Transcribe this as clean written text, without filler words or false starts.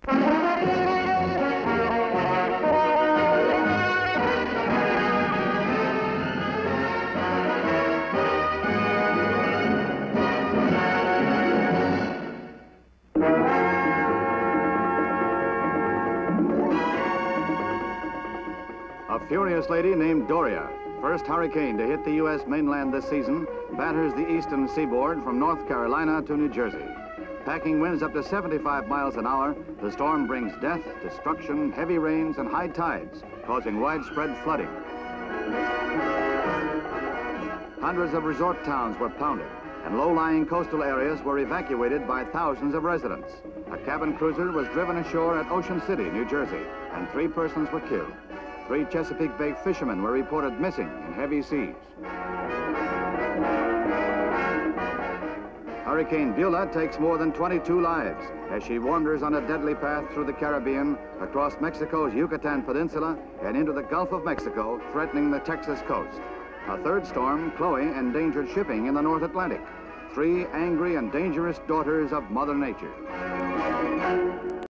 A furious lady named Doria, first hurricane to hit the U.S. mainland this season, batters the eastern seaboard from North Carolina to New Jersey. Packing winds up to 75 miles an hour, the storm brings death, destruction, heavy rains, and high tides, causing widespread flooding. Hundreds of resort towns were pounded, and low-lying coastal areas were evacuated by thousands of residents. A cabin cruiser was driven ashore at Ocean City, New Jersey, and 3 persons were killed. 3 Chesapeake Bay fishermen were reported missing in heavy seas. Hurricane Beulah takes more than 22 lives as she wanders on a deadly path through the Caribbean, across Mexico's Yucatan Peninsula, and into the Gulf of Mexico, threatening the Texas coast. A third storm, Chloe, endangered shipping in the North Atlantic. 3 angry and dangerous daughters of Mother Nature.